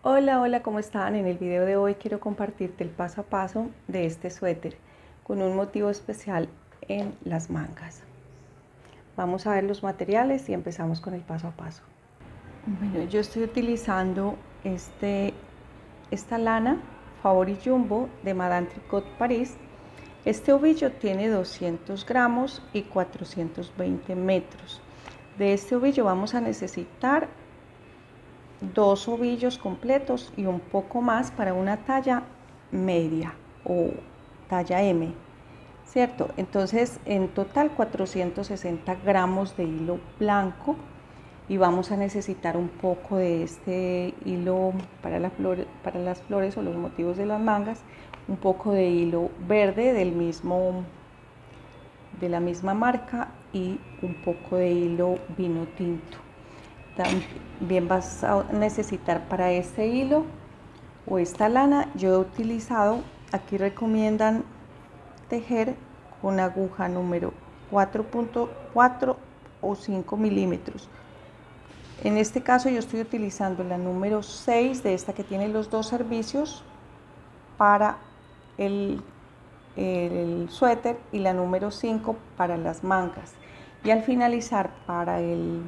Hola, hola, ¿cómo están? En el video de hoy quiero compartirte el paso a paso de este suéter con un motivo especial en las mangas. Vamos a ver los materiales y empezamos con el paso a paso. Bueno, yo estoy utilizando esta lana Favori Jumbo de Madame Tricot París. Este ovillo tiene 200 gramos y 420 metros. De este ovillo vamos a necesitar 2 ovillos completos y un poco más para una talla media o talla M, ¿cierto? Entonces en total 460 gramos de hilo blanco y vamos a necesitar un poco de este hilo para las flores o los motivos de las mangas, un poco de hilo verde de la misma marca y un poco de hilo vino tinto. También vas a necesitar para este hilo o esta lana, yo he utilizado, aquí recomiendan tejer con aguja número 4.4 o 5 milímetros. En este caso yo estoy utilizando la número 6 de esta que tiene los dos servicios para el suéter y la número 5 para las mangas. Y al finalizar para el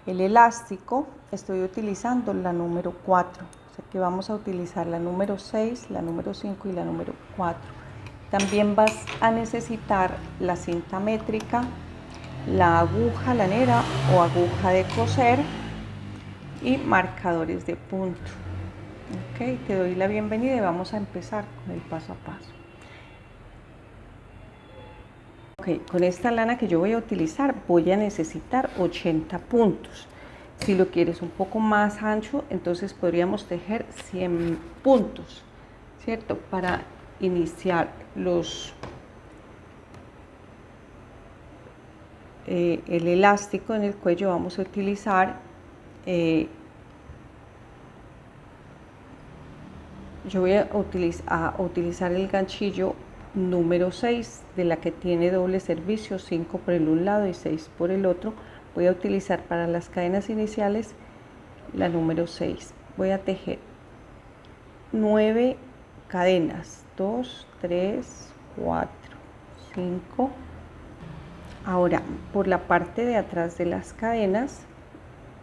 elástico estoy utilizando la número 4, o sea que vamos a utilizar la número 6, la número 5 y la número 4. También vas a necesitar la cinta métrica, la aguja lanera o aguja de coser y marcadores de punto. Ok, te doy la bienvenida y vamos a empezar con el paso a paso. Ok, con esta lana que yo voy a utilizar voy a necesitar 80 puntos. Si lo quieres un poco más ancho, entonces podríamos tejer 100 puntos, ¿cierto? Para iniciar el elástico en el cuello vamos a utilizar, yo voy a utilizar el ganchillo número 6 de la que tiene doble servicio, 5 por el un lado y 6 por el otro. Voy a utilizar para las cadenas iniciales la número 6. Voy a tejer 9 cadenas, 2, 3, 4, 5. Ahora, por la parte de atrás de las cadenas,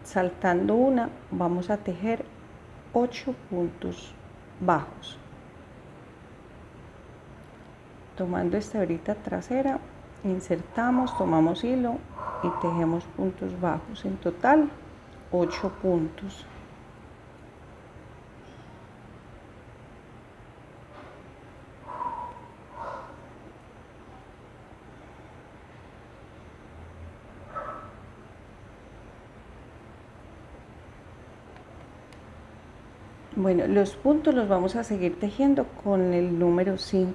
saltando una, vamos a tejer 8 puntos bajos. Tomando esta hebrita trasera, insertamos, tomamos hilo y tejemos puntos bajos. En total, 8 puntos. Bueno, los puntos los vamos a seguir tejiendo con el número 5.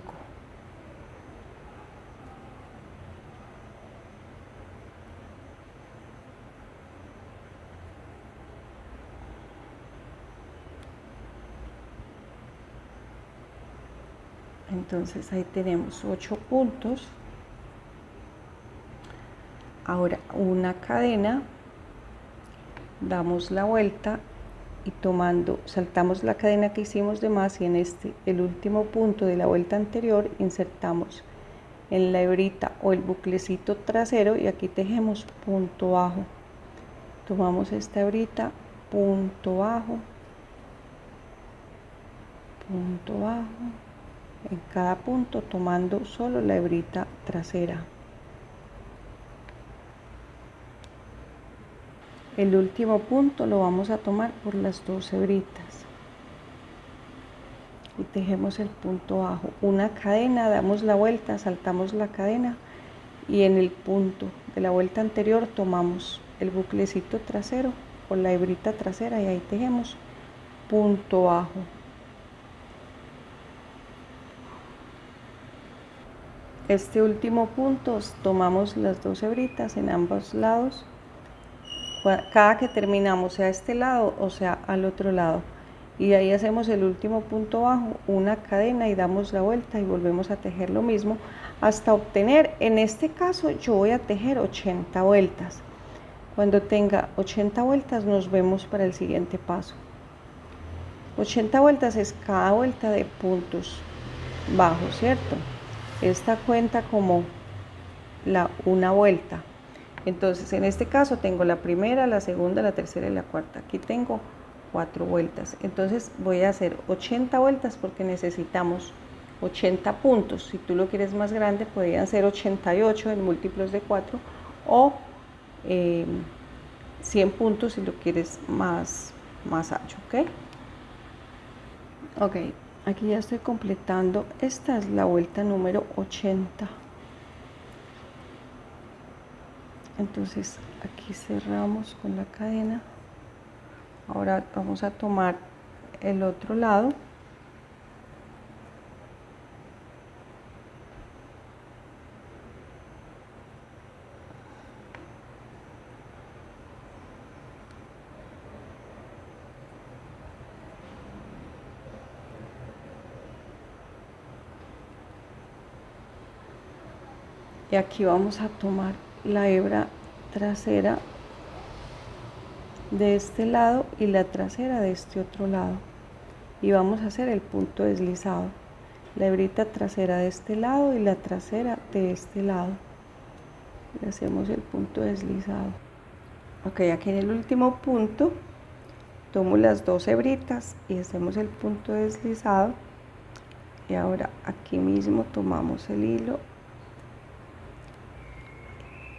Entonces ahí tenemos 8 puntos. Ahora una cadena, damos la vuelta y saltamos la cadena que hicimos de más y en el último punto de la vuelta anterior insertamos en la hebrita o el buclecito trasero y aquí tejemos punto bajo. Tomamos esta hebrita, punto bajo, punto bajo, en cada punto tomando solo la hebrita trasera. El último punto lo vamos a tomar por las dos hebritas y tejemos el punto bajo, una cadena, damos la vuelta, saltamos la cadena y en el punto de la vuelta anterior tomamos el buclecito trasero o la hebrita trasera y ahí tejemos punto bajo. Este último punto tomamos las dos hebritas en ambos lados, cada que terminamos, sea a este lado o sea al otro lado, y ahí hacemos el último punto bajo, una cadena y damos la vuelta y volvemos a tejer lo mismo hasta obtener, en este caso yo voy a tejer 80 vueltas. Cuando tenga 80 vueltas nos vemos para el siguiente paso. 80 vueltas es cada vuelta de puntos bajos, ¿cierto? Esta cuenta como una vuelta. Entonces en este caso tengo la primera, la segunda, la tercera y la cuarta. Aquí tengo 4 vueltas. Entonces voy a hacer 80 vueltas porque necesitamos 80 puntos. Si tú lo quieres más grande, podrían ser 88 en múltiplos de 4 o 100 puntos si lo quieres más ancho, ¿ok? Ok, aquí ya estoy completando. Esta es la vuelta número 80. Entonces aquí cerramos con la cadena. Ahora vamos a tomar el otro lado. Y aquí vamos a tomar la hebra trasera de este lado y la trasera de este otro lado. Y vamos a hacer el punto deslizado. La hebrita trasera de este lado y la trasera de este lado. Y hacemos el punto deslizado. Ok, aquí en el último punto tomo las 2 hebritas y hacemos el punto deslizado. Y ahora aquí mismo tomamos el hilo,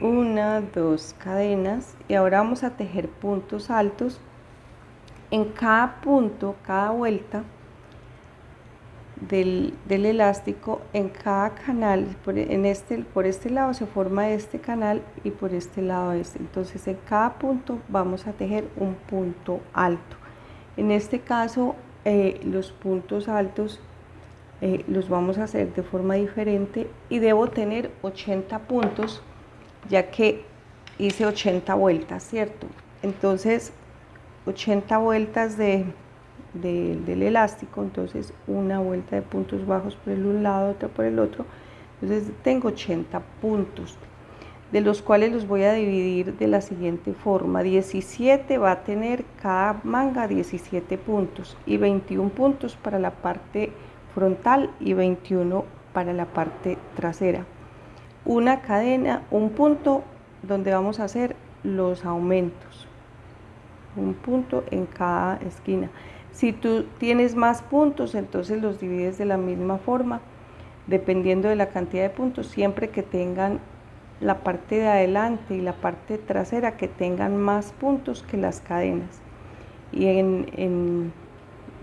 1, 2 cadenas, y ahora vamos a tejer puntos altos en cada punto, cada vuelta del elástico, en cada canal. Por este lado se forma este canal y por este lado este. Entonces en cada punto vamos a tejer un punto alto. En este caso los puntos altos los vamos a hacer de forma diferente y debo tener 80 puntos, ya que hice 80 vueltas, ¿cierto? Entonces 80 vueltas del elástico, entonces una vuelta de puntos bajos por el un lado, otra por el otro. Entonces tengo 80 puntos, de los cuales los voy a dividir de la siguiente forma: 17 va a tener cada manga 17 puntos y 21 puntos para la parte frontal y 21 para la parte trasera. Una cadena, un punto donde vamos a hacer los aumentos, un punto en cada esquina. Si tú tienes más puntos, entonces los divides de la misma forma, dependiendo de la cantidad de puntos, siempre que tengan la parte de adelante y la parte trasera que tengan más puntos que las cadenas. Y en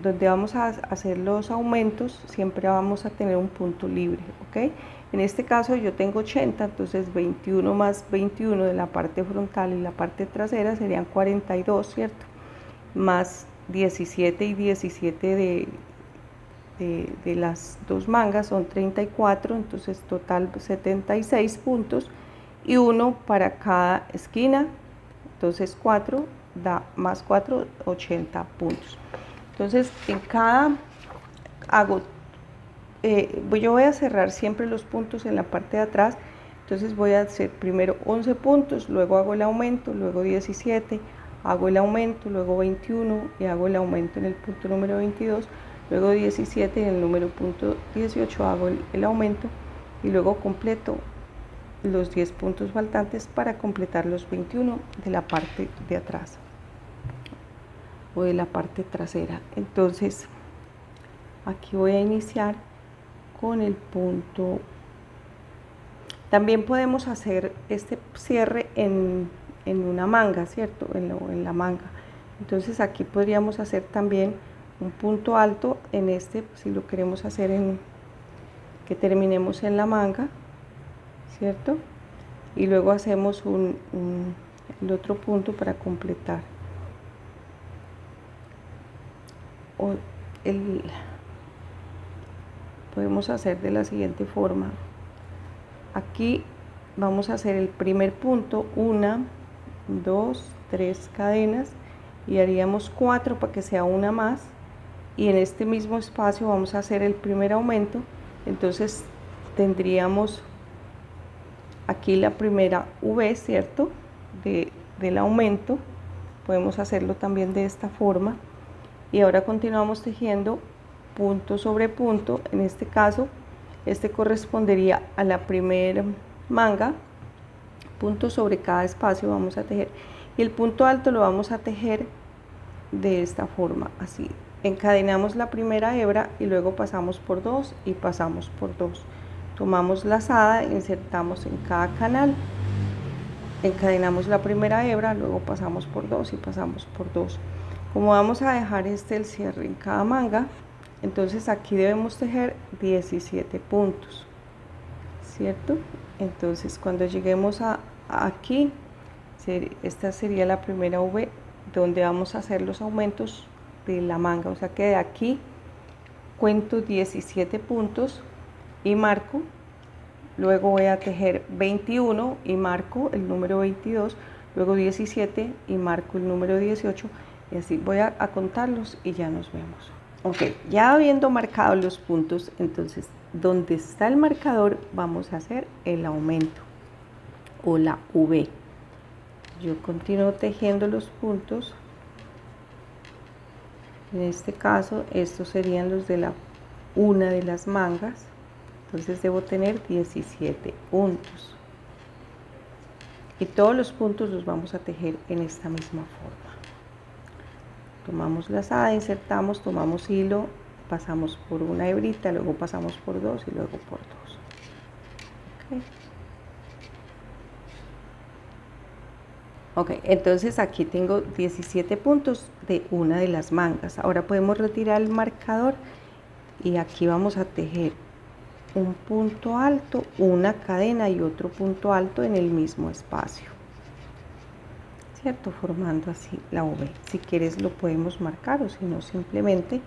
donde vamos a hacer los aumentos, siempre vamos a tener un punto libre, ¿ok? En este caso yo tengo 80, entonces 21 más 21 de la parte frontal y la parte trasera serían 42, ¿cierto? Más 17 y 17 de las 2 mangas son 34, entonces total 76 puntos y 1 para cada esquina, entonces 4 da más 4, 80 puntos. Entonces en cada yo voy a cerrar siempre los puntos en la parte de atrás. Entonces voy a hacer primero 11 puntos, luego hago el aumento, luego 17, hago el aumento, luego 21 y hago el aumento en el punto número 22, luego 17 y en el número punto 18 hago el aumento y luego completo los 10 puntos faltantes para completar los 21 de la parte de atrás o de la parte trasera. Entonces aquí voy a iniciar con el punto. También podemos hacer este cierre en una manga, ¿cierto? En la manga. Entonces aquí podríamos hacer también un punto alto en este, si lo queremos hacer que terminemos en la manga, ¿cierto? Y luego hacemos el otro punto para completar. Podemos hacer de la siguiente forma. Aquí vamos a hacer el primer punto, 1, 2, 3 cadenas y haríamos 4 para que sea una más, y en este mismo espacio vamos a hacer el primer aumento. Entonces tendríamos aquí la primera V, ¿cierto? Del aumento. Podemos hacerlo también de esta forma. Y ahora continuamos tejiendo punto sobre punto. En este caso, este correspondería a la primera manga, punto sobre cada espacio vamos a tejer, y el punto alto lo vamos a tejer de esta forma, así. Encadenamos la primera hebra y luego pasamos por 2 y pasamos por 2. Tomamos lazada, insertamos en cada canal, encadenamos la primera hebra, luego pasamos por 2 y pasamos por 2. Como vamos a dejar el cierre en cada manga, entonces aquí debemos tejer 17 puntos, ¿cierto? Entonces cuando lleguemos a aquí, esta sería la primera V donde vamos a hacer los aumentos de la manga, o sea que de aquí cuento 17 puntos y marco, luego voy a tejer 21 y marco el número 22, luego 17 y marco el número 18, y así voy a contarlos y ya nos vemos. Ok, ya habiendo marcado los puntos, entonces donde está el marcador vamos a hacer el aumento o la V. Yo continúo tejiendo los puntos. En este caso, estos serían los de una de las mangas. Entonces debo tener 17 puntos. Y todos los puntos los vamos a tejer en esta misma forma. Tomamos lazada, insertamos, tomamos hilo, pasamos por una hebrita, luego pasamos por 2 y luego por 2. Okay. Ok, entonces aquí tengo 17 puntos de una de las mangas. Ahora podemos retirar el marcador y aquí vamos a tejer un punto alto, una cadena y otro punto alto en el mismo espacio, ¿cierto? Formando así la V. Si quieres lo podemos marcar, o si no, simplemente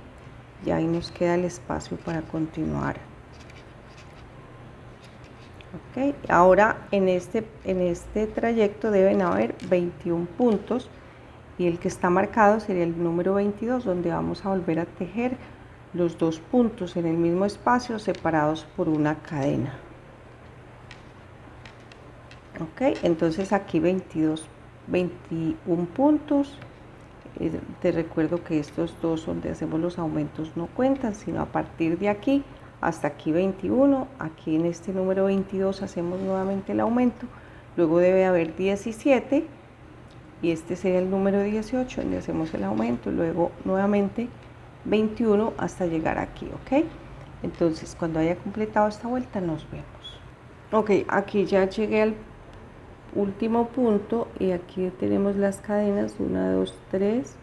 ya ahí nos queda el espacio para continuar. Okay. Ahora en este trayecto deben haber 21 puntos y el que está marcado sería el número 22, donde vamos a volver a tejer los dos puntos en el mismo espacio separados por una cadena. Ok, entonces aquí 21 puntos. Te recuerdo que estos dos donde hacemos los aumentos no cuentan, sino a partir de aquí hasta aquí 21, aquí en este número 22 hacemos nuevamente el aumento, luego debe haber 17 y este sería el número 18 donde hacemos el aumento, luego nuevamente 21 hasta llegar aquí, ¿ok? Entonces cuando haya completado esta vuelta nos vemos. Ok, aquí ya llegué al último punto y aquí tenemos las cadenas, 1, 2, 3.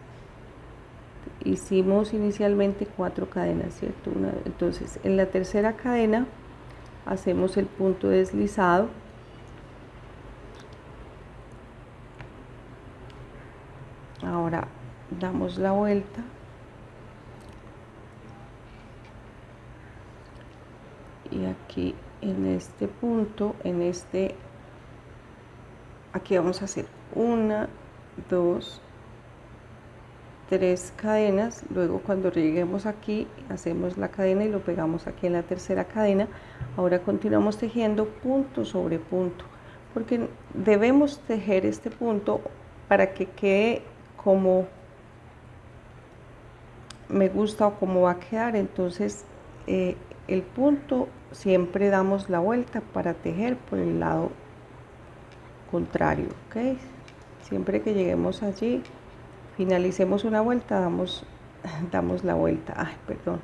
Hicimos inicialmente 4 cadenas, ¿cierto? Entonces en la tercera cadena hacemos el punto deslizado, ahora damos la vuelta y aquí en este punto, aquí vamos a hacer 1, 2, 3 cadenas, luego cuando lleguemos aquí hacemos la cadena y lo pegamos aquí en la tercera cadena. Ahora continuamos tejiendo punto sobre punto, porque debemos tejer este punto para que quede como me gusta o como va a quedar. Entonces el punto siempre damos la vuelta para tejer por el lado contrario, ¿ok? Siempre que lleguemos allí, finalicemos una vuelta, damos la vuelta. Ay, perdón.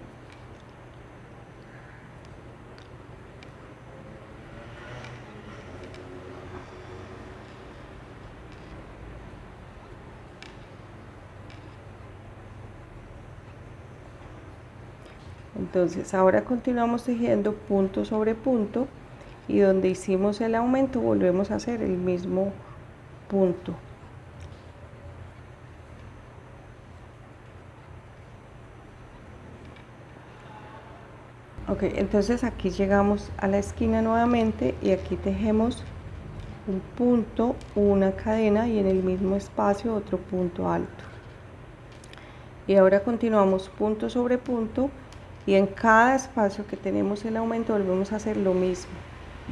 Entonces ahora continuamos tejiendo punto sobre punto y donde hicimos el aumento volvemos a hacer el mismo punto. Ok, entonces aquí llegamos a la esquina nuevamente y aquí tejemos un punto, una cadena y en el mismo espacio otro punto alto. Y ahora continuamos punto sobre punto y en cada espacio que tenemos el aumento volvemos a hacer lo mismo,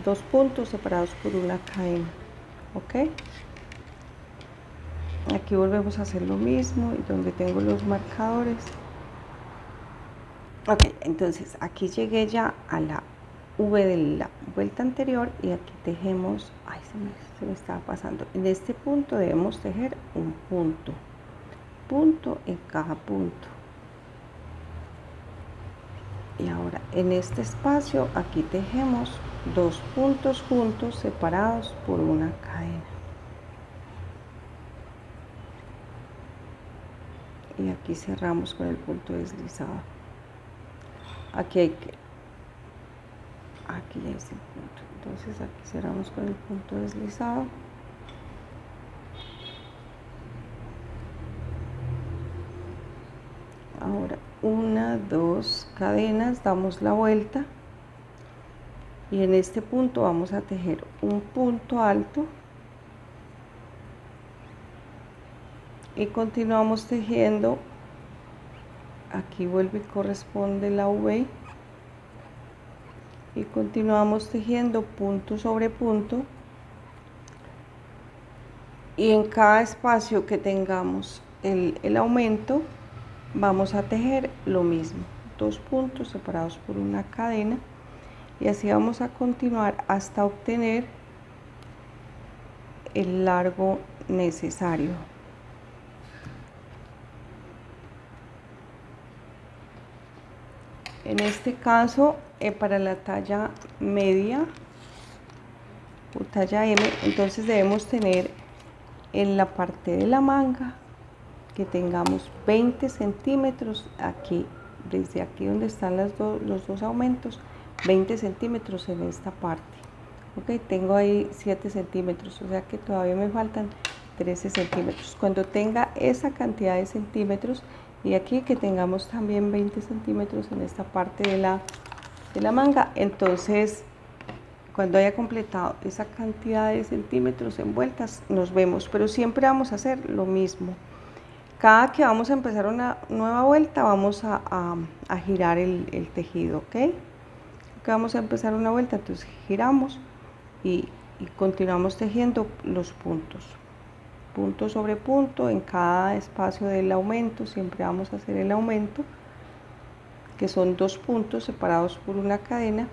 2 puntos separados por una cadena. Ok. Aquí volvemos a hacer lo mismo y donde tengo los marcadores. Ok, entonces aquí llegué ya a la V de la vuelta anterior y aquí tejemos, ay, se me estaba pasando, en este punto debemos tejer un punto en cada punto. Y ahora en este espacio aquí tejemos 2 puntos juntos separados por una cadena. Y aquí cerramos con el punto deslizado. Aquí hay que, aquí ya es el punto, entonces aquí cerramos con el punto deslizado. Ahora 1, 2 cadenas, damos la vuelta y en este punto vamos a tejer un punto alto y continuamos tejiendo. Aquí vuelve y corresponde la V y continuamos tejiendo punto sobre punto, y en cada espacio que tengamos el aumento vamos a tejer lo mismo, 2 puntos separados por una cadena, y así vamos a continuar hasta obtener el largo necesario. En este caso, para la talla media o talla M, entonces debemos tener en la parte de la manga que tengamos 20 centímetros aquí, desde aquí donde están los dos aumentos, 20 centímetros en esta parte. Ok, tengo ahí 7 centímetros, o sea que todavía me faltan 13 centímetros. Cuando tenga esa cantidad de centímetros, y aquí que tengamos también 20 centímetros en esta parte de la manga, entonces cuando haya completado esa cantidad de centímetros en vueltas nos vemos, pero siempre vamos a hacer lo mismo. Cada que vamos a empezar una nueva vuelta vamos a girar el tejido, ¿ok? Que vamos a empezar una vuelta, entonces giramos y continuamos tejiendo los puntos. Punto sobre punto en cada espacio del aumento, siempre vamos a hacer el aumento, que son 2 puntos separados por una cadena,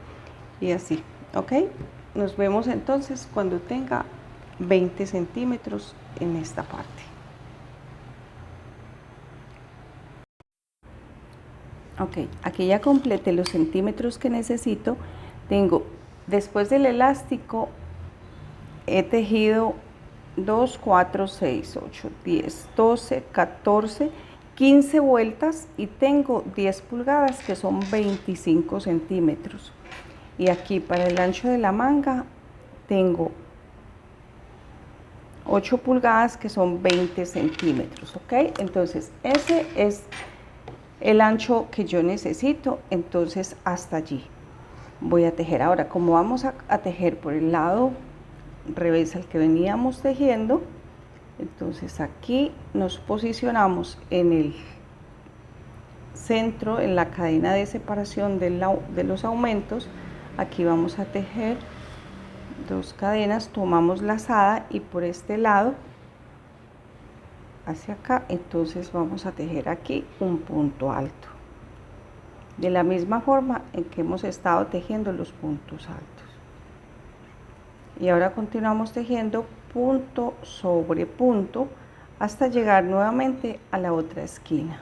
y así, ok. Nos vemos entonces cuando tenga 20 centímetros en esta parte. Ok, aquí ya completé los centímetros que necesito. Tengo, después del elástico, he tejido 2, 4, 6, 8, 10, 12, 14, 15 vueltas y tengo 10 pulgadas que son 25 centímetros. Y aquí para el ancho de la manga tengo 8 pulgadas que son 20 centímetros, ¿ok? Entonces ese es el ancho que yo necesito, entonces hasta allí voy a tejer. Ahora, como vamos a tejer por el lado revés al que veníamos tejiendo, entonces aquí nos posicionamos en el centro, en la cadena de separación de los aumentos. Aquí vamos a tejer 2 cadenas, tomamos lazada y por este lado hacia acá, entonces vamos a tejer aquí un punto alto, de la misma forma en que hemos estado tejiendo los puntos altos. Y ahora continuamos tejiendo punto sobre punto hasta llegar nuevamente a la otra esquina.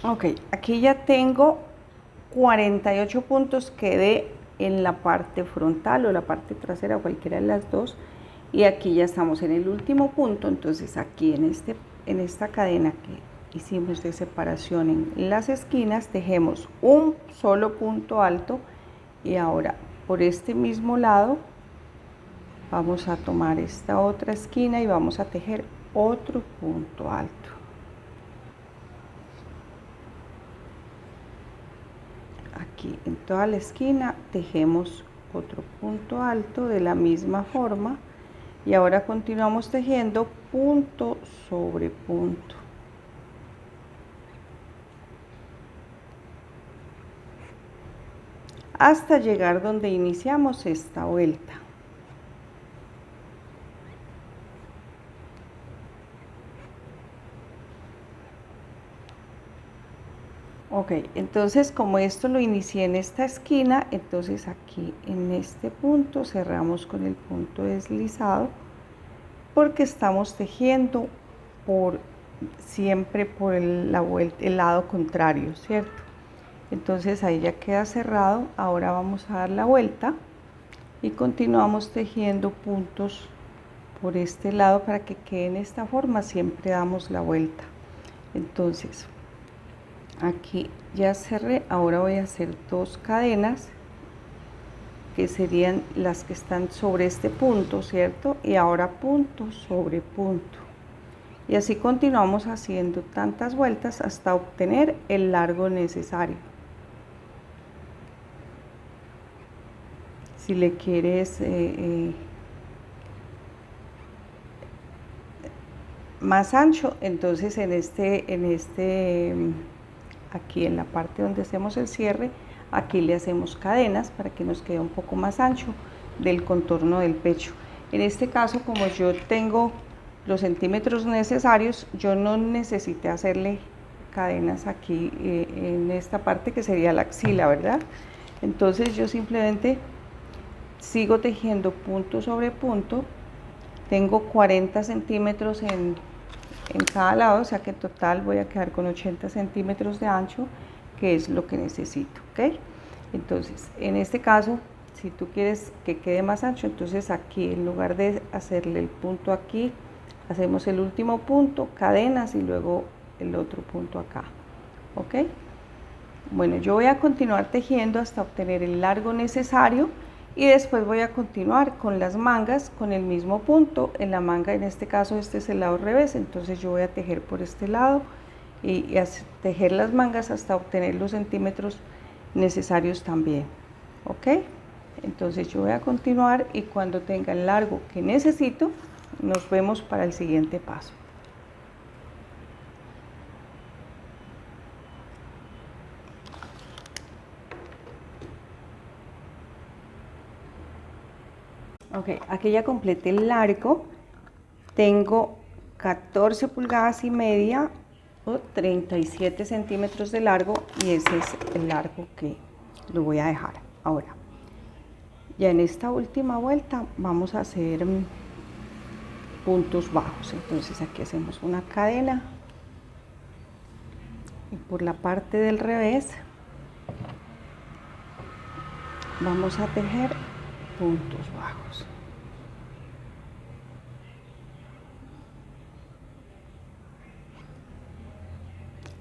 Ok, aquí ya tengo 48 puntos, quedé en la parte frontal o la parte trasera, cualquiera de las dos, y aquí ya estamos en el último punto. Entonces aquí en esta cadena que hicimos de separación en las esquinas tejemos un solo punto alto, y ahora por este mismo lado vamos a tomar esta otra esquina y vamos a tejer otro punto alto. aquí en toda la esquina tejemos otro punto alto de la misma forma y ahora continuamos tejiendo punto sobre punto. Hasta llegar donde iniciamos esta vuelta. Ok, entonces como esto lo inicié en esta esquina, entonces aquí en este punto cerramos con el punto deslizado porque estamos tejiendo siempre por el lado contrario, ¿cierto? Entonces ahí ya queda cerrado. Ahora vamos a dar la vuelta y continuamos tejiendo puntos por este lado para que quede en esta forma. Siempre damos la vuelta. Entonces aquí ya cerré. Ahora voy a hacer 2 cadenas que serían las que están sobre este punto, ¿cierto? Y ahora punto sobre punto. Y así continuamos haciendo tantas vueltas hasta obtener el largo necesario. Si le quieres más ancho, entonces aquí en la parte donde hacemos el cierre, aquí le hacemos cadenas para que nos quede un poco más ancho del contorno del pecho. En este caso, como yo tengo los centímetros necesarios, yo no necesité hacerle cadenas aquí en esta parte que sería la axila, ¿verdad? Entonces yo simplemente sigo tejiendo punto sobre punto. Tengo 40 centímetros en cada lado, o sea que en total voy a quedar con 80 centímetros de ancho, que es lo que necesito, ¿ok? Entonces, en este caso, si tú quieres que quede más ancho, entonces aquí, en lugar de hacerle el punto aquí, hacemos el último punto, cadenas y luego el otro punto acá, ¿ok? Bueno, yo voy a continuar tejiendo hasta obtener el largo necesario y después voy a continuar con las mangas con el mismo punto. En la manga, en este caso, este es el lado revés, entonces yo voy a tejer por este lado y tejer las mangas hasta obtener los centímetros necesarios también, ¿ok? Entonces yo voy a continuar y cuando tenga el largo que necesito, nos vemos para el siguiente paso. Ok, aquí ya completé el largo. Tengo 14 pulgadas y media o 37 centímetros de largo y ese es el largo que lo voy a dejar. Ahora, ya en esta última vuelta vamos a hacer puntos bajos. Entonces aquí hacemos una cadena y por la parte del revés vamos a tejer puntos bajos.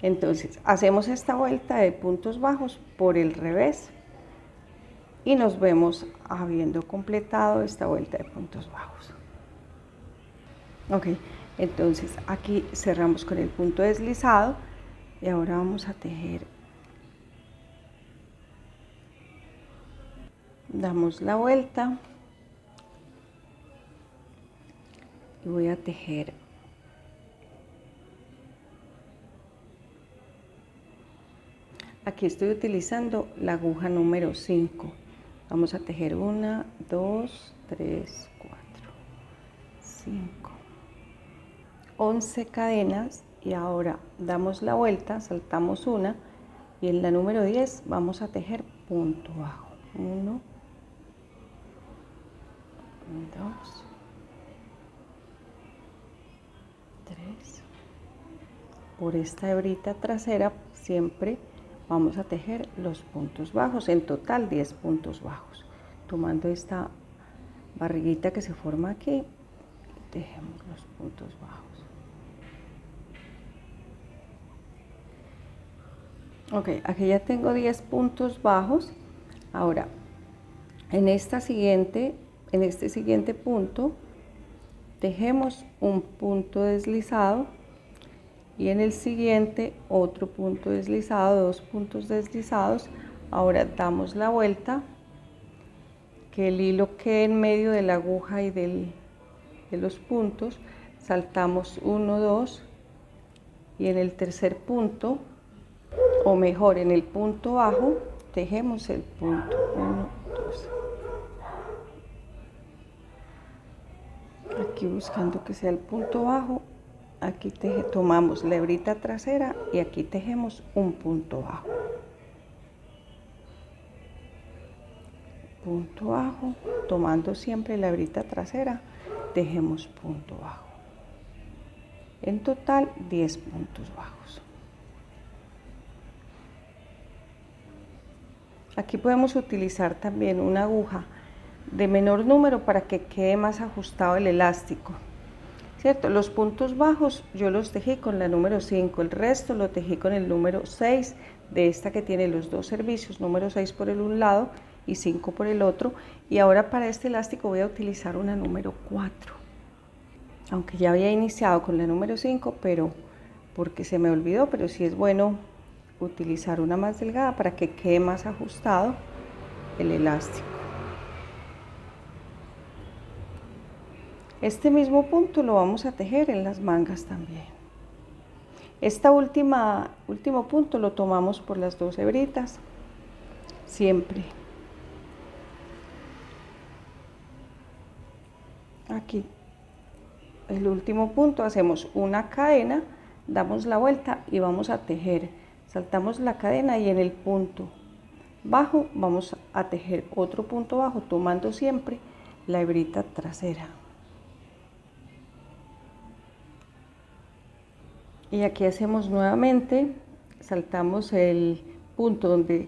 Entonces hacemos esta vuelta de puntos bajos por el revés y nos vemos habiendo completado esta vuelta de puntos bajos. Ok, entonces aquí cerramos con el punto deslizado y ahora vamos a tejer. Damos la vuelta y voy a tejer aquí. Estoy utilizando la aguja número 5. Vamos a tejer 1, 2, 3, 4, 5, 11 cadenas y ahora damos la vuelta, saltamos una y en la número 10 vamos a tejer punto bajo. 1, 2, 3. Por esta hebrita trasera siempre vamos a tejer los puntos bajos, en total 10 puntos bajos. Tomando esta barriguita que se forma aquí, tejemos los puntos bajos. Ok, aquí ya tengo 10 puntos bajos. Ahora, en este siguiente punto, tejemos un punto deslizado y en el siguiente otro punto deslizado, 2 puntos deslizados Ahora damos la vuelta, que el hilo quede en medio de la aguja y de los puntos, saltamos 1, 2 y en el tercer punto, o mejor en el punto bajo, tejemos el punto 1, 2. Aquí buscando que sea el punto bajo, aquí tomamos la hebrita trasera y aquí tejemos un punto bajo. Punto bajo, tomando siempre la hebrita trasera, tejemos punto bajo. En total 10 puntos bajos. Aquí podemos utilizar también una aguja de menor número para que quede más ajustado el elástico, ¿cierto? Los puntos bajos yo los tejí con la número 5, el resto lo tejí con el número 6 de esta que tiene los dos servicios, número 6 por el un lado y 5 por el otro. Y ahora para este elástico voy a utilizar una número 4, aunque ya había iniciado con la número 5, pero porque se me olvidó, pero sí es bueno utilizar una más delgada para que quede más ajustado el elástico. Este mismo punto lo vamos a tejer en las mangas también. Este último punto lo tomamos por las dos hebritas, siempre. Aquí, el último punto, hacemos una cadena, damos la vuelta y vamos a tejer. Saltamos la cadena y en el punto bajo vamos a tejer otro punto bajo, tomando siempre la hebrita trasera. Y aquí hacemos nuevamente, saltamos el punto donde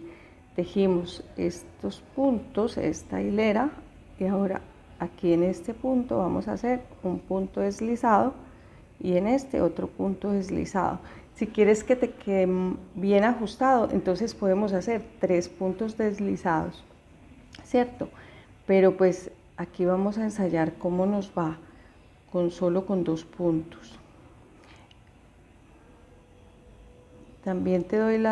tejimos estos puntos, esta hilera, y ahora aquí en este punto vamos a hacer un punto deslizado y en este otro punto deslizado. Si quieres que te quede bien ajustado, entonces podemos hacer 3 puntos deslizados, ¿cierto? Pero pues aquí vamos a ensayar cómo nos va solo con 2 puntos. También te doy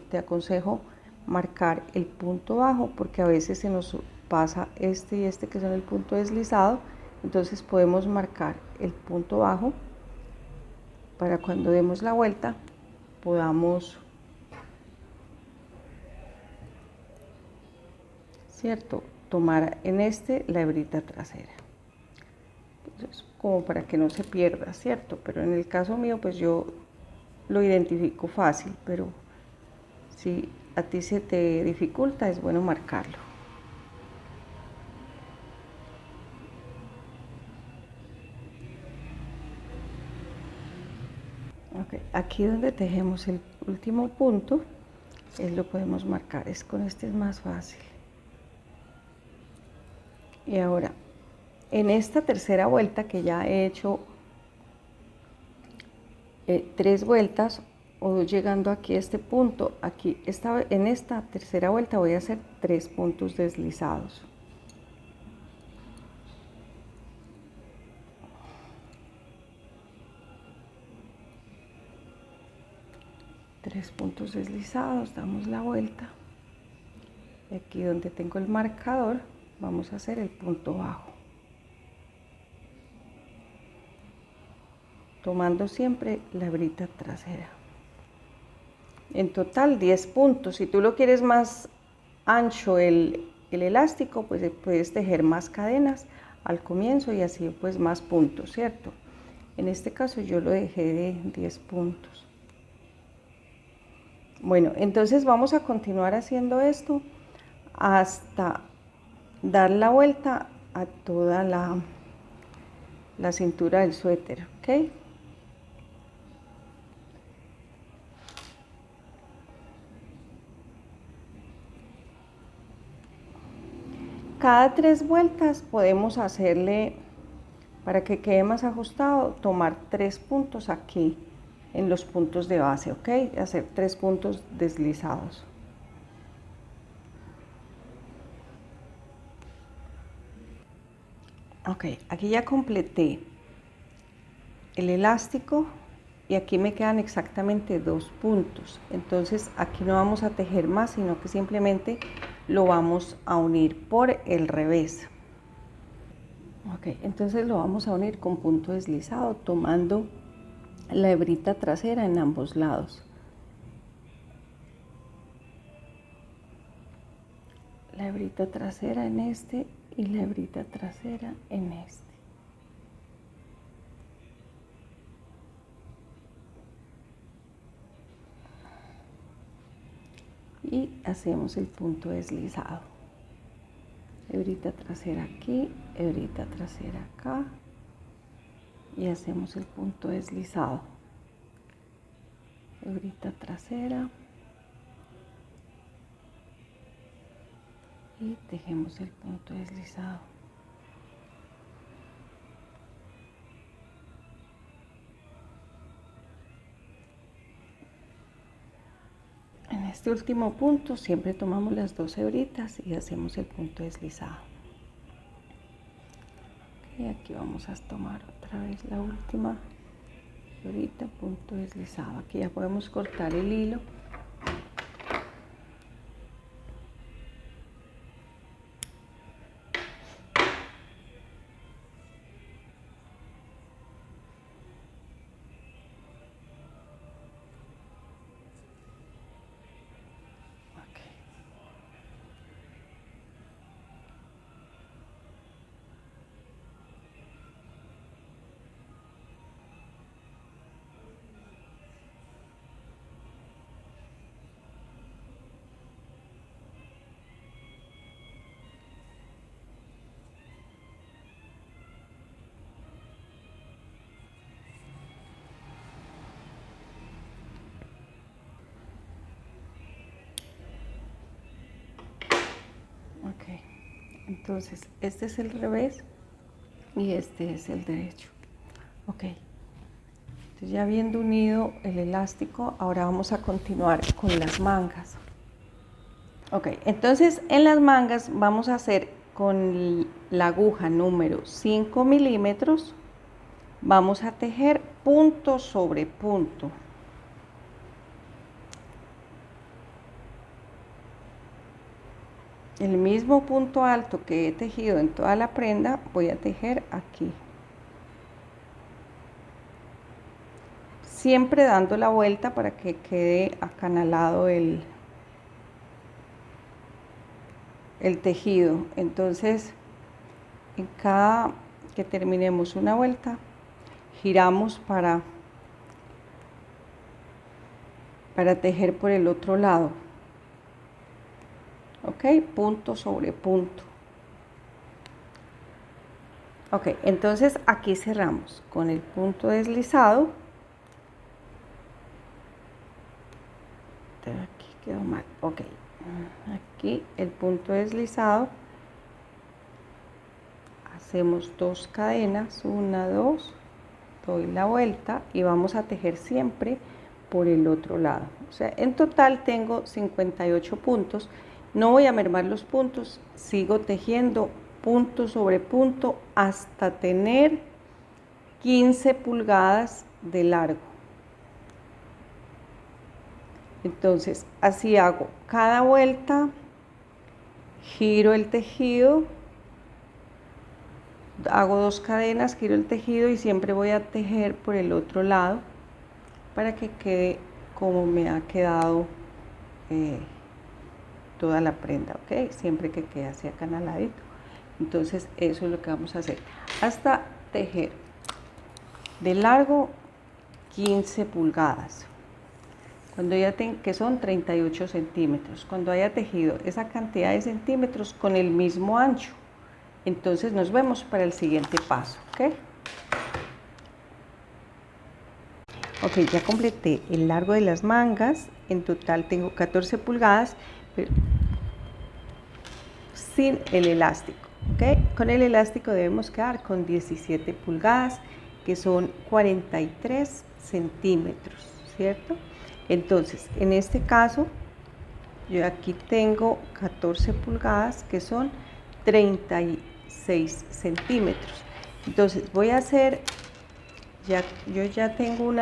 te aconsejo marcar el punto bajo, porque a veces se nos pasa este y este que son el punto deslizado. Entonces podemos marcar el punto bajo para cuando demos la vuelta podamos, ¿cierto?, tomar en este la hebrita trasera. Entonces, como para que no se pierda, ¿cierto? Pero en el caso mío, pues yo lo identifico fácil, pero si a ti se te dificulta, es bueno marcarlo. Okay. Aquí donde tejemos el último punto, lo podemos marcar, con este es más fácil. Y ahora, en esta tercera vuelta que ya he hecho 3 vueltas, o llegando aquí a este punto, aquí en esta tercera vuelta voy a hacer 3 puntos deslizados. Tres puntos deslizados, damos la vuelta. Y aquí donde tengo el marcador, vamos a hacer el punto bajo. Tomando siempre la hebrita trasera. En total 10 puntos. Si tú lo quieres más ancho el elástico, pues puedes tejer más cadenas al comienzo y así pues más puntos, ¿cierto? En este caso yo lo dejé de 10 puntos. Bueno, entonces vamos a continuar haciendo esto hasta dar la vuelta a toda la cintura del suéter, ¿ok? Cada 3 vueltas podemos hacerle, para que quede más ajustado, tomar 3 puntos aquí en los puntos de base, ¿ok? Hacer 3 puntos deslizados. Ok, aquí ya completé el elástico y aquí me quedan exactamente 2 puntos. Entonces aquí no vamos a tejer más, sino que simplemente lo vamos a unir por el revés. Ok, entonces lo vamos a unir con punto deslizado, tomando la hebrita trasera en ambos lados. La hebrita trasera en este y la hebrita trasera en este. Y hacemos el punto deslizado. Hebrita trasera aquí, hebrita trasera acá y hacemos el punto deslizado. Hebrita trasera y tejemos el punto deslizado. En este último punto siempre tomamos las 2 hebritas y hacemos el punto deslizado. Y aquí vamos a tomar otra vez la última hebrita, punto deslizado. Aquí ya podemos cortar el hilo. Ok, entonces este es el revés y este es el derecho. Ok, entonces ya habiendo unido el elástico, ahora vamos a continuar con las mangas. Ok, entonces en las mangas vamos a hacer con la aguja número 5 milímetros, vamos a tejer punto sobre punto. El mismo punto alto que he tejido en toda la prenda, voy a tejer aquí. Siempre dando la vuelta para que quede acanalado el tejido. Entonces, en cada que terminemos una vuelta, giramos para tejer por el otro lado. Ok, punto sobre punto. Ok, entonces aquí cerramos con el punto deslizado. Aquí quedó mal. Ok, aquí el punto deslizado. Hacemos 2 cadenas, 1, 2, doy la vuelta y vamos a tejer siempre por el otro lado. O sea, en total tengo 58 puntos. No voy a mermar los puntos, sigo tejiendo punto sobre punto hasta tener 15 pulgadas de largo. Entonces, así hago cada vuelta, giro el tejido, hago 2 cadenas, giro el tejido y siempre voy a tejer por el otro lado para que quede como me ha quedado toda la prenda, ok, siempre que quede así acanaladito. Entonces eso es lo que vamos a hacer hasta tejer de largo 15 pulgadas, cuando ya que son 38 centímetros, cuando haya tejido esa cantidad de centímetros con el mismo ancho. Entonces nos vemos para el siguiente paso, ok. Ok, ya completé el largo de las mangas, en total tengo 14 pulgadas, pero sin el elástico, ok. Con el elástico debemos quedar con 17 pulgadas, que son 43 centímetros, ¿cierto? Entonces, en este caso, yo aquí tengo 14 pulgadas, que son 36 centímetros. Entonces, voy a hacer yo ya tengo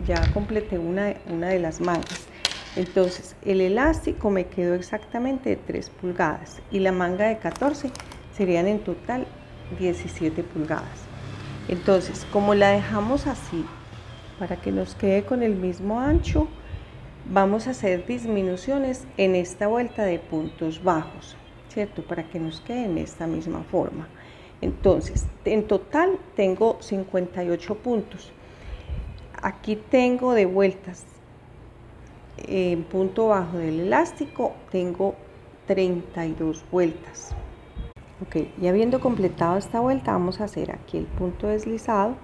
ya completé una de las mangas. Entonces el elástico me quedó exactamente de 3 pulgadas y la manga de 14 serían en total 17 pulgadas. Entonces, como la dejamos así para que nos quede con el mismo ancho, vamos a hacer disminuciones en esta vuelta de puntos bajos, ¿cierto? Para que nos quede en esta misma forma. Entonces, en total tengo 58 puntos. Aquí tengo de vueltas en punto bajo del elástico, tengo 32 vueltas. Ok, y habiendo completado esta vuelta, vamos a hacer aquí el punto deslizado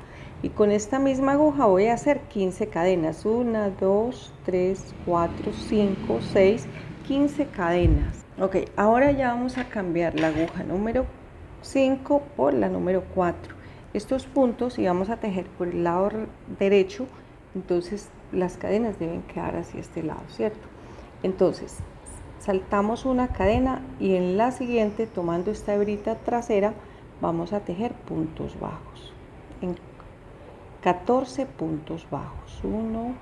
y con esta misma aguja voy a hacer 15 cadenas. 1, 2, 3, 4, 5, 6, 15 cadenas. Ok, ahora ya vamos a cambiar la aguja número 5 por la número 4. Estos puntos, y vamos a tejer por el lado derecho, entonces las cadenas deben quedar hacia este lado, ¿cierto? Entonces saltamos una cadena y en la siguiente, tomando esta hebrita trasera, vamos a tejer puntos bajos en 14 puntos bajos. 1,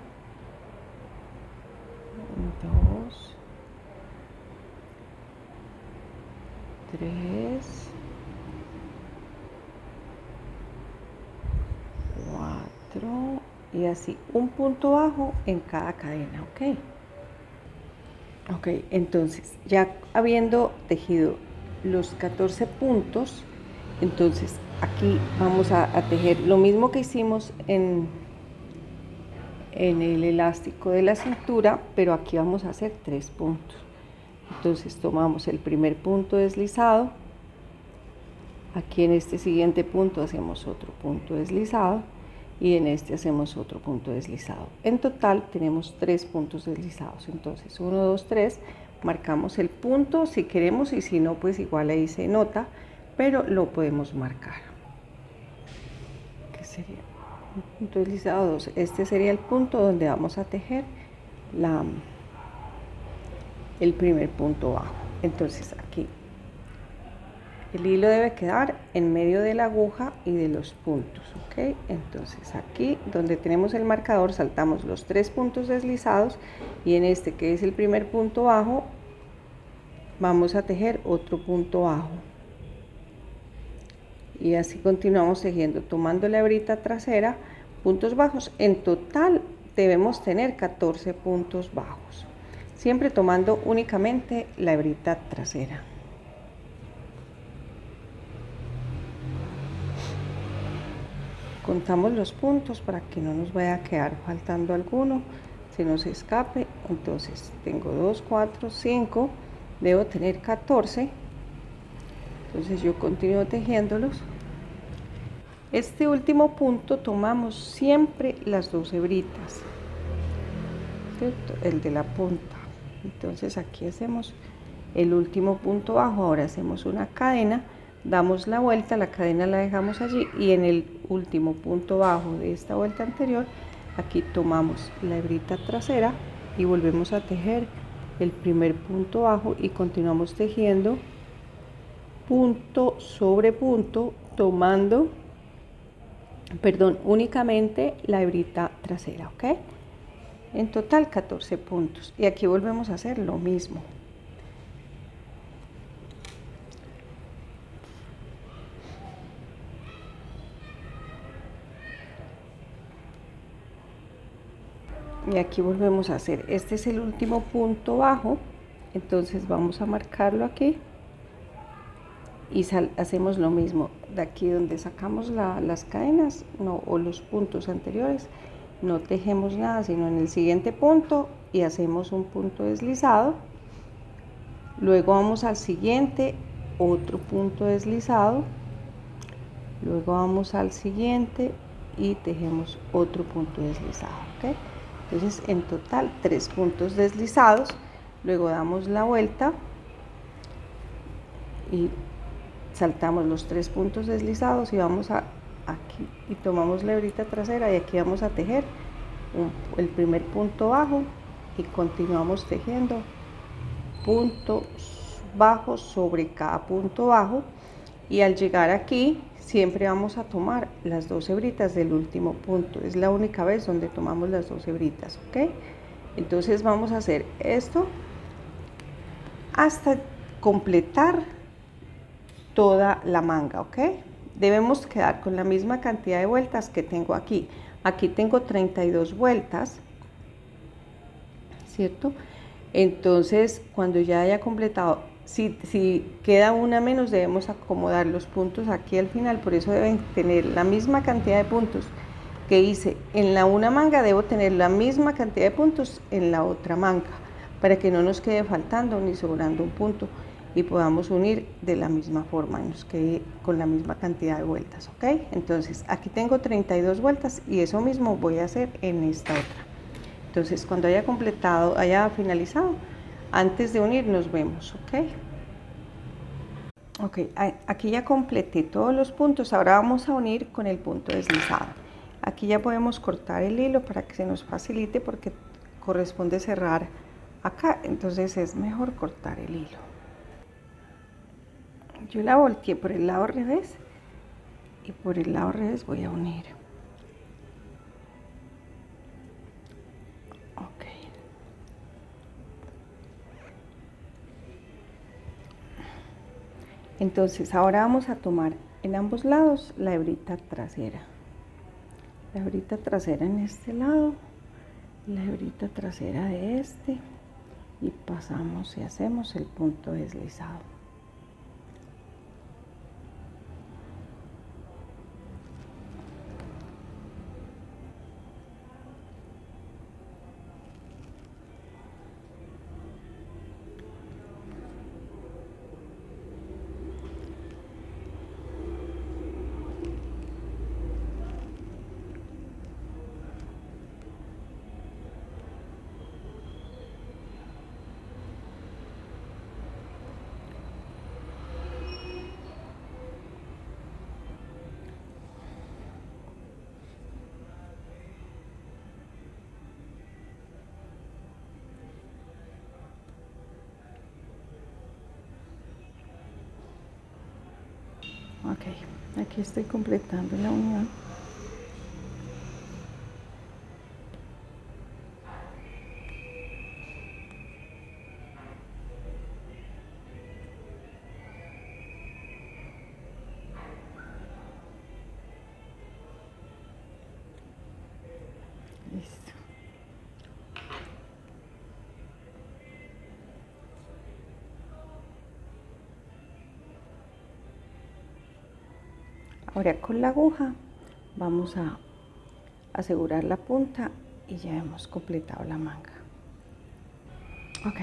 2, 3, 4 y así, un punto bajo en cada cadena, ¿ok? Ok, entonces ya habiendo tejido los 14 puntos, entonces aquí vamos a tejer lo mismo que hicimos en el elástico de la cintura, pero aquí vamos a hacer 3 puntos. Entonces tomamos el primer punto deslizado, aquí en este siguiente punto hacemos otro punto deslizado y en este hacemos otro punto deslizado. En total tenemos 3 puntos deslizados. Entonces 1, 2, 3, marcamos el punto si queremos y si no, pues igual ahí se nota, pero lo podemos marcar. ¿Qué sería? Un punto deslizado 2. Este sería el punto donde vamos a tejer el primer punto bajo. Entonces aquí el hilo debe quedar en medio de la aguja y de los puntos, ¿ok? Entonces aquí donde tenemos el marcador saltamos los 3 puntos deslizados y en este que es el primer punto bajo vamos a tejer otro punto bajo y así continuamos tejiendo tomando la hebrita trasera, puntos bajos. En total debemos tener 14 puntos bajos, siempre tomando únicamente la hebrita trasera. Contamos los puntos para que no nos vaya a quedar faltando alguno, se nos escape. Entonces tengo 2, 4, 5, debo tener 14. Entonces yo continúo tejiéndolos. Este último punto tomamos siempre las 2 hebritas, ¿cierto? El de la punta. Entonces aquí hacemos el último punto bajo, ahora hacemos una cadena, damos la vuelta, la cadena la dejamos allí y en el último punto bajo de esta vuelta anterior, aquí tomamos la hebrita trasera y volvemos a tejer el primer punto bajo y continuamos tejiendo punto sobre punto, tomando, únicamente la hebrita trasera, ¿ok? En total 14 puntos y aquí volvemos a hacer lo mismo. Y aquí volvemos a hacer, este es el último punto bajo, entonces vamos a marcarlo aquí y hacemos lo mismo de aquí donde sacamos las cadenas o los puntos anteriores, no tejemos nada sino en el siguiente punto y hacemos un punto deslizado, luego vamos al siguiente, otro punto deslizado, luego vamos al siguiente y tejemos otro punto deslizado, ¿ok? Entonces en total 3 puntos deslizados, luego damos la vuelta y saltamos los 3 puntos deslizados y vamos aquí y tomamos la hebrita trasera y aquí vamos a tejer el primer punto bajo y continuamos tejiendo puntos bajos sobre cada punto bajo y al llegar aquí siempre vamos a tomar las 2 hebritas del último punto. Es la única vez donde tomamos las 2 hebritas, ¿ok? Entonces vamos a hacer esto hasta completar toda la manga, ¿ok? Debemos quedar con la misma cantidad de vueltas que tengo aquí. Aquí tengo 32 vueltas, ¿cierto? Entonces, cuando ya haya completado, si queda una menos, debemos acomodar los puntos aquí al final. Por eso deben tener la misma cantidad de puntos que hice en la una manga, debo tener la misma cantidad de puntos en la otra manga, para que no nos quede faltando ni sobrando un punto y podamos unir de la misma forma y nos quede con la misma cantidad de vueltas, ¿ok? Entonces, aquí tengo 32 vueltas y eso mismo voy a hacer en esta otra. Entonces, cuando haya completado, haya finalizado, antes de unir nos vemos, ¿ok? Ok, aquí ya completé todos los puntos, ahora vamos a unir con el punto deslizado. Aquí ya podemos cortar el hilo para que se nos facilite porque corresponde cerrar acá, entonces es mejor cortar el hilo. Yo la volteé por el lado revés y por el lado revés voy a unir. Ok. Entonces ahora vamos a tomar en ambos lados la hebrita trasera. La hebrita trasera en este lado, la hebrita trasera de este y pasamos y hacemos el punto deslizado. Ok, aquí estoy completando la unión. Listo. Ahora con la aguja vamos a asegurar la punta y ya hemos completado la manga. Ok.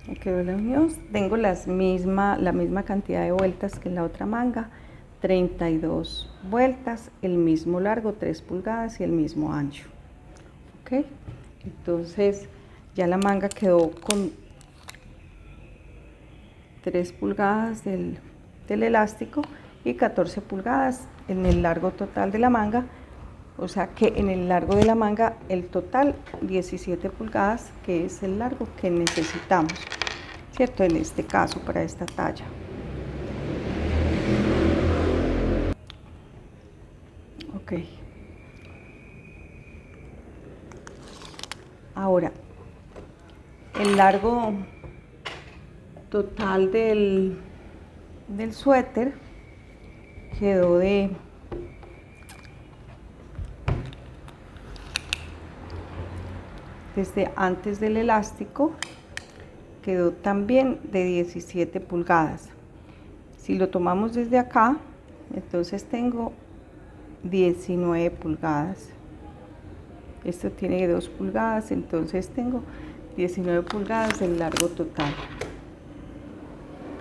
Me quedó la unión. Tengo la misma cantidad de vueltas que en la otra manga, 32 vueltas, el mismo largo, 3 pulgadas y el mismo ancho. Ok. Entonces ya la manga quedó con 3 pulgadas del elástico y 14 pulgadas en el largo total de la manga, o sea que en el largo de la manga el total 17 pulgadas, que es el largo que necesitamos, ¿cierto? En este caso para esta talla. Ok. Ahora, el largo total del suéter quedó desde antes del elástico, quedó también de 17 pulgadas. Si lo tomamos desde acá, entonces tengo 19 pulgadas. Esto tiene 2 pulgadas, entonces tengo 19 pulgadas del largo total.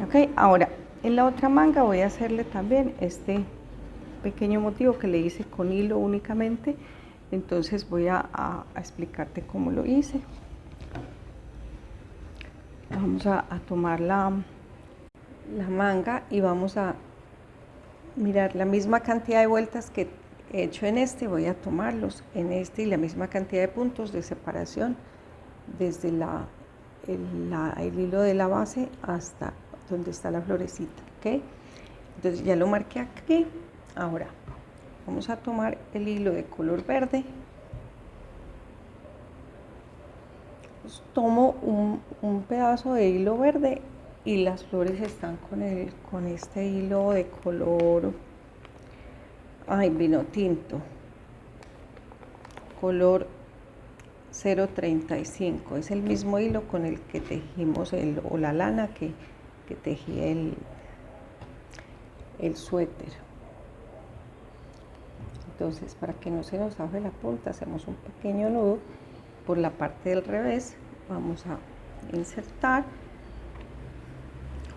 Ok, ahora en la otra manga voy a hacerle también este pequeño motivo que le hice con hilo únicamente. Entonces voy a explicarte cómo lo hice. Vamos a tomar la manga y vamos a mirar la misma cantidad de vueltas que he hecho en este, voy a tomarlos en este y la misma cantidad de puntos de separación desde el hilo de la base hasta donde está la florecita, ¿ok? Entonces ya lo marqué aquí. Ahora vamos a tomar el hilo de color verde. Pues tomo un pedazo de hilo verde y las flores están con este hilo de color vino tinto, color 035. Es el mismo hilo con el que tejimos o la lana que tejí el suéter. Entonces, para que no se nos baje la punta, hacemos un pequeño nudo por la parte del revés. Vamos a insertar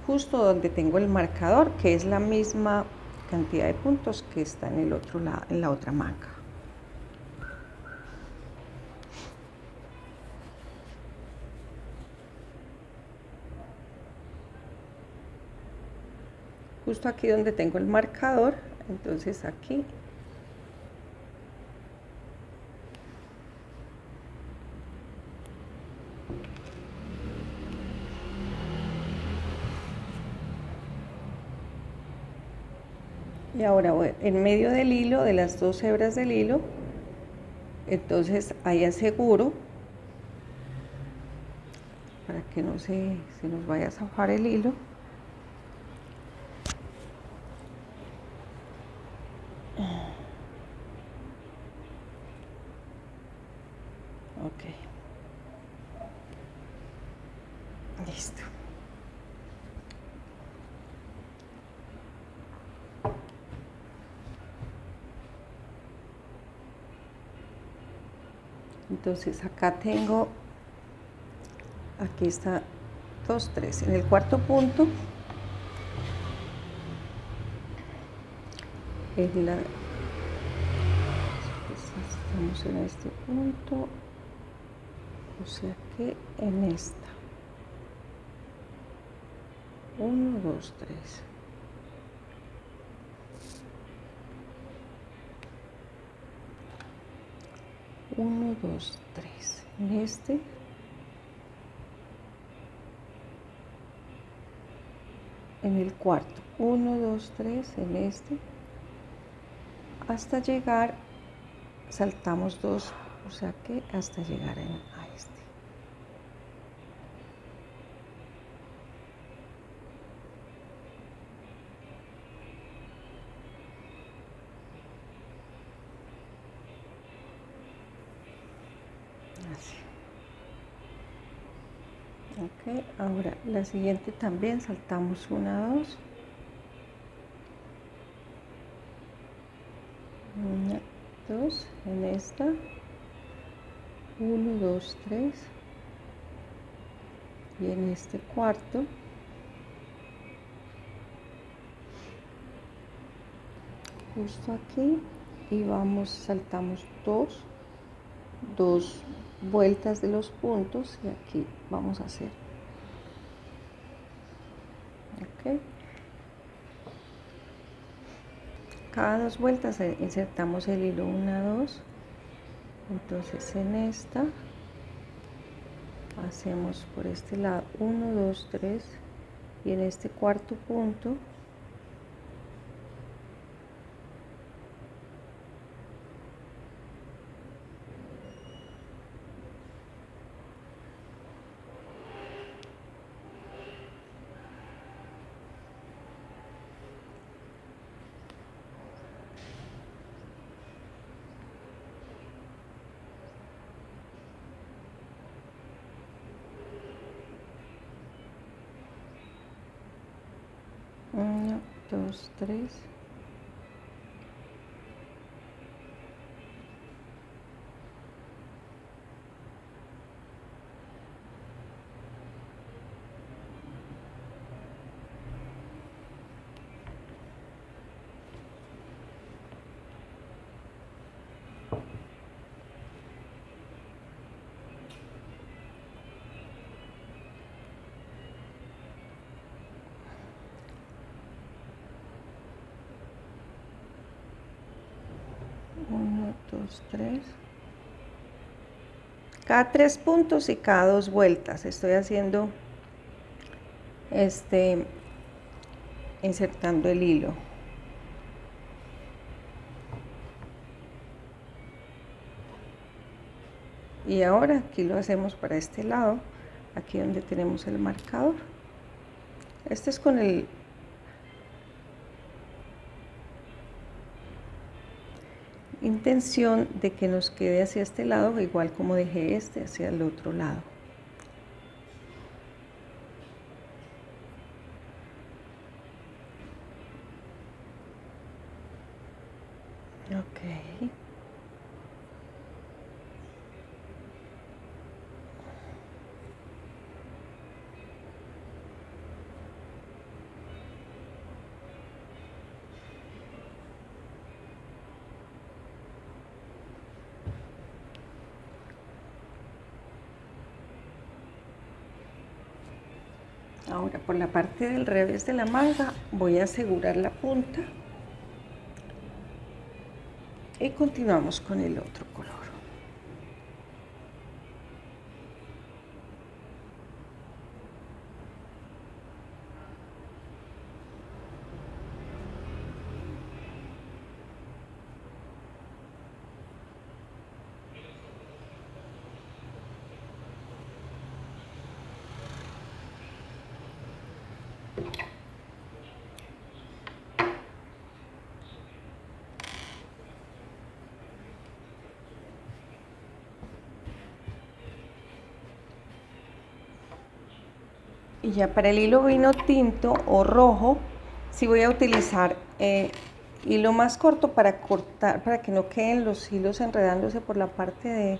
justo donde tengo el marcador, que es la misma cantidad de puntos que está en el otro lado, en la otra manga. Justo aquí donde tengo el marcador, entonces aquí y ahora voy en medio del hilo, de las dos hebras del hilo, entonces ahí aseguro para que no se nos vaya a zafar el hilo. Ok, listo. Entonces acá tengo, aquí está 2, 3. En el cuarto punto estamos en este punto, o sea que en esta 1, 2, 3. Uno, dos, tres. En este. En el cuarto. 1, 2, 3. En este. Hasta llegar, saltamos 2, o sea que hasta llegar a este. Así. Ok, ahora la siguiente también saltamos 1, 2. 1, 2, en esta. 1, 2, 3. Y en este cuarto. Justo aquí. Y vamos, saltamos 2 vueltas de los puntos y aquí vamos a hacer, ok, cada 2 vueltas insertamos el hilo 1, 2. Entonces en esta hacemos por este lado 1, 2, 3 y en este cuarto punto uno, 2, 3. Uno, dos, tres. cada 3 puntos y cada 2 vueltas estoy haciendo insertando el hilo. Y ahora aquí lo hacemos para este lado, aquí donde tenemos el marcador. Este es con el intención de que nos quede hacia este lado, igual como dejé este hacia el otro lado. Ok. Ahora por la parte del revés de la manga voy a asegurar la punta y continuamos con el otro color. Y ya para el hilo vino tinto o rojo, sí voy a utilizar hilo más corto para cortar, para que no queden los hilos enredándose por la parte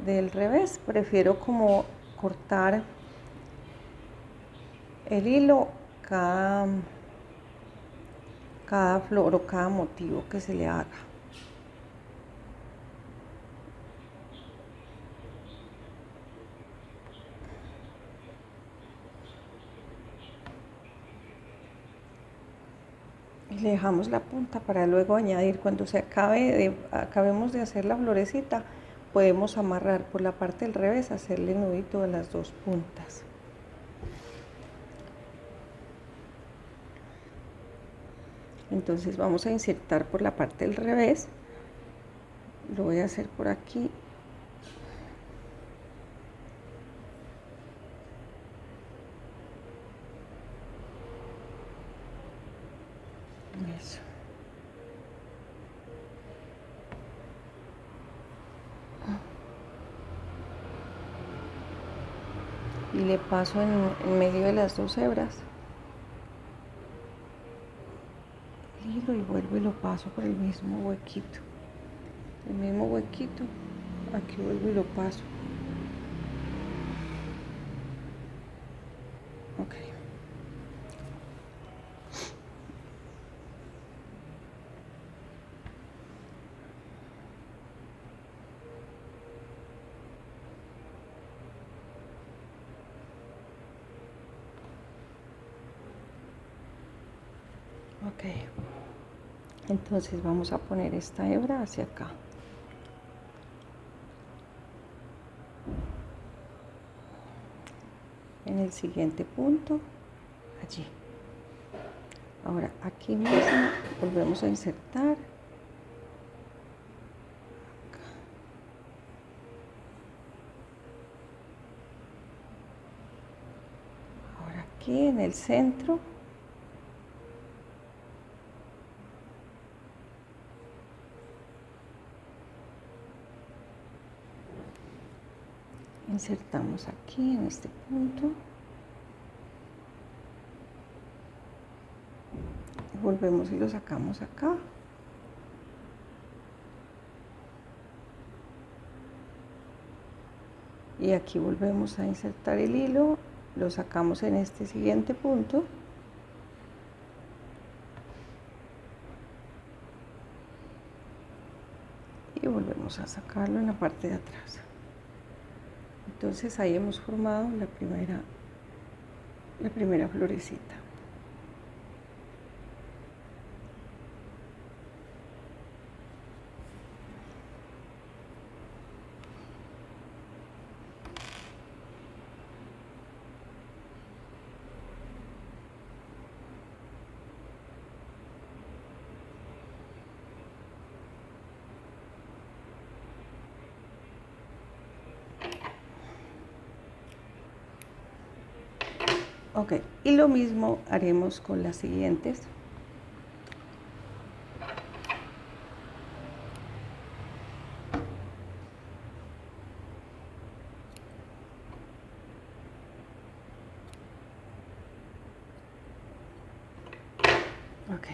del revés. Prefiero como cortar el hilo cada flor o cada motivo que se le haga. Y le dejamos la punta para luego añadir. Cuando se acabemos de hacer la florecita, podemos amarrar por la parte del revés, hacerle nudito a las dos puntas. Entonces vamos a insertar por la parte del revés. Lo voy a hacer por aquí. Eso. Y le paso en medio de las dos hebras el hilo y vuelvo y lo paso por el mismo huequito. El mismo huequito, aquí vuelvo y lo paso. Ok. Ok, entonces vamos a poner esta hebra hacia acá. En el siguiente punto, allí. Ahora aquí mismo volvemos a insertar. Acá. Ahora aquí en el centro. Insertamos aquí en este punto. Volvemos y lo sacamos acá. Y aquí volvemos a insertar el hilo, lo sacamos en este siguiente punto. Y volvemos a sacarlo en la parte de atrás. Entonces ahí hemos formado la primera florecita. Ok, y lo mismo haremos con las siguientes. Ok.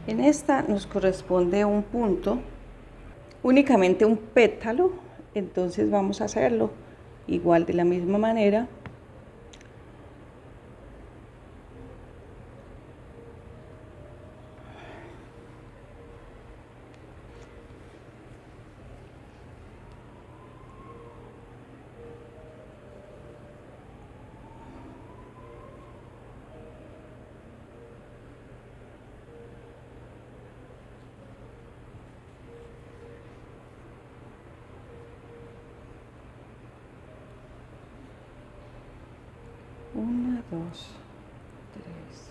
En esta nos corresponde un punto, únicamente un pétalo, entonces vamos a hacerlo igual de la misma manera. Una, dos, tres,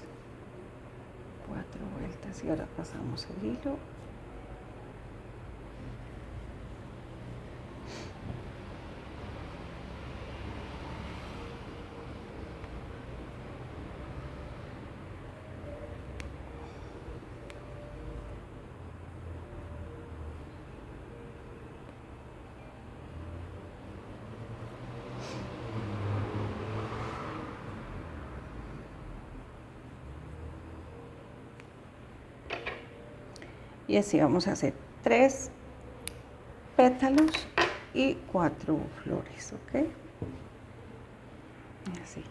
cuatro vueltas y ahora pasamos el hilo. Y así vamos a hacer 3 pétalos y 4 flores, ¿ok? Así.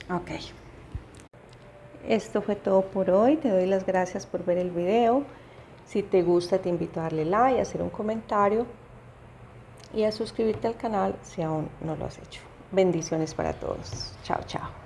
Ok, esto fue todo por hoy. Te doy las gracias por ver el video. Si te gusta, te invito a darle like, a hacer un comentario y a suscribirte al canal si aún no lo has hecho. Bendiciones para todos. Chao, chao.